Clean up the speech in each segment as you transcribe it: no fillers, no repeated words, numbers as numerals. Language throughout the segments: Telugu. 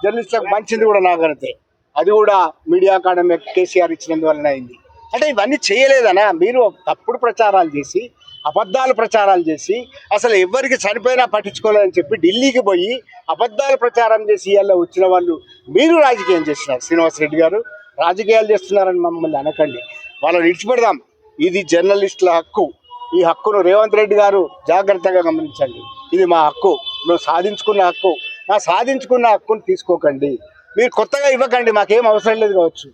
జర్నలిస్టులకు మంచిది కూడా నాగరితే, అది కూడా మీడియా అకాడమీ కేసీఆర్ ఇచ్చినందువలన అయింది. అంటే ఇవన్నీ చేయలేదనా? మీరు తప్పుడు ప్రచారాలు చేసి, అబద్ధాలు ప్రచారాలు చేసి, అసలు ఎవరికి చనిపోయినా పట్టించుకోలేదని చెప్పి ఢిల్లీకి పోయి అబద్ధాలు ప్రచారం చేసి ఇవాళ వచ్చిన వాళ్ళు మీరు రాజకీయం చేస్తున్నారు. శ్రీనివాసరెడ్డి గారు రాజకీయాలు చేస్తున్నారని మమ్మల్ని అనకండి. వాళ్ళని విడిచిపెడదాం. ఇది జర్నలిస్టుల హక్కు. ఈ హక్కును రేవంత్ రెడ్డి గారు జాగ్రత్తగా గమనించండి. ఇది మా హక్కు, మేము సాధించుకున్న హక్కు. మా సాధించుకున్న హక్కును తీసుకోకండి. మీరు కొత్తగా ఇవ్వకండి, మాకేం అవసరం లేదు కావచ్చు.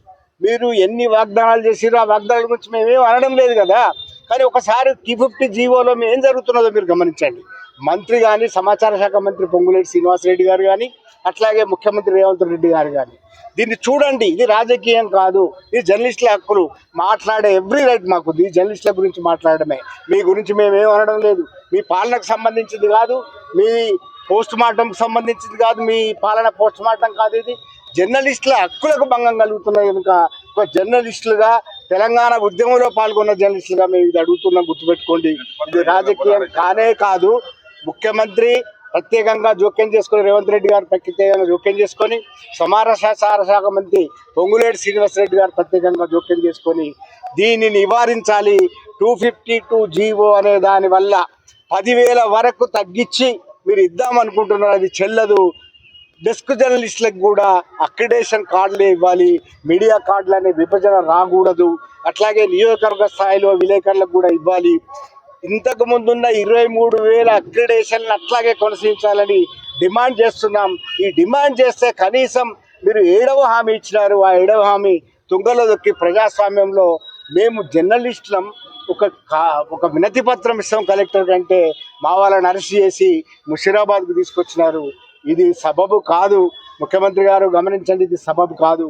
మీరు ఎన్ని వాగ్దానాలు చేసిరో ఆ వాగ్దానాల గురించి మేమేం అనడం లేదు కదా. కానీ ఒకసారి T50 జీవోలో ఏం జరుగుతున్నదో మీరు గమనించండి. మంత్రి కానీ, సమాచార శాఖ మంత్రి పొంగులేటి శ్రీనివాసరెడ్డి గారు కానీ, అట్లాగే ముఖ్యమంత్రి రేవంత్ రెడ్డి గారు కానీ దీన్ని చూడండి. ఇది రాజకీయం కాదు, ఇది జర్నలిస్టుల హక్కులు. మాట్లాడే ఎవ్రీ రైట్ మాకు ఈ జర్నలిస్టుల గురించి మాట్లాడమే. మీ గురించి మేమేం అనడం లేదు. మీ పాలనకు సంబంధించింది కాదు, మీ పోస్ట్ మార్టంకి సంబంధించింది కాదు, మీ పాలన పోస్ట్ మార్టం కాదు. ఇది జర్నలిస్టుల హక్కులకు భంగం కలుగుతున్నది కనుక ఒక జర్నలిస్టులుగా, తెలంగాణ ఉద్యమంలో పాల్గొన్న జర్నలిస్టులుగా మేము ఇది అడుగుతున్నాం. గుర్తుపెట్టుకోండి, ఇది రాజకీయం కానే కాదు. ముఖ్యమంత్రి ప్రత్యేకంగా జోక్యం చేసుకొని, రేవంత్ రెడ్డి గారు ప్రత్యేకంగా జోక్యం చేసుకొని, సమాచార శాఖ మంత్రి పొంగులేటి శ్రీనివాసరెడ్డి గారు ప్రత్యేకంగా జోక్యం చేసుకొని దీన్ని నివారించాలి. 252 జీవో అనే దాని వల్ల 10,000 వరకు తగ్గించి మీరు ఇద్దామనుకుంటున్నారు. అది చెల్లదు. డెస్క్ జర్నలిస్టులకు కూడా అక్రిడేషన్ కార్డులే ఇవ్వాలి. మీడియా కార్డులు అనే విభజన రాకూడదు. అట్లాగే నియోజకవర్గ స్థాయిలో విలేకరులకు కూడా ఇవ్వాలి. ఇంతకు ముందున్న 23,000 అక్రిడేషన్లు అట్లాగే కొనసాగించాలని డిమాండ్ చేస్తున్నాం. ఈ డిమాండ్ చేస్తే కనీసం మీరు 7వ హామీ ఇచ్చినారు. ఆ 7వ హామీ తుంగలో దొక్కి ప్రజాస్వామ్యంలో మేము జర్నలిస్టులం ఒక వినతి పత్రం ఇస్తాం కలెక్టర్ కంటే మా వాళ్ళని అరెస్ట్ చేసి ముషీరాబాద్కు తీసుకొచ్చినారు. ఇది సబబు కాదు. ముఖ్యమంత్రి గారు గమనించండి, ఇది సబబు కాదు.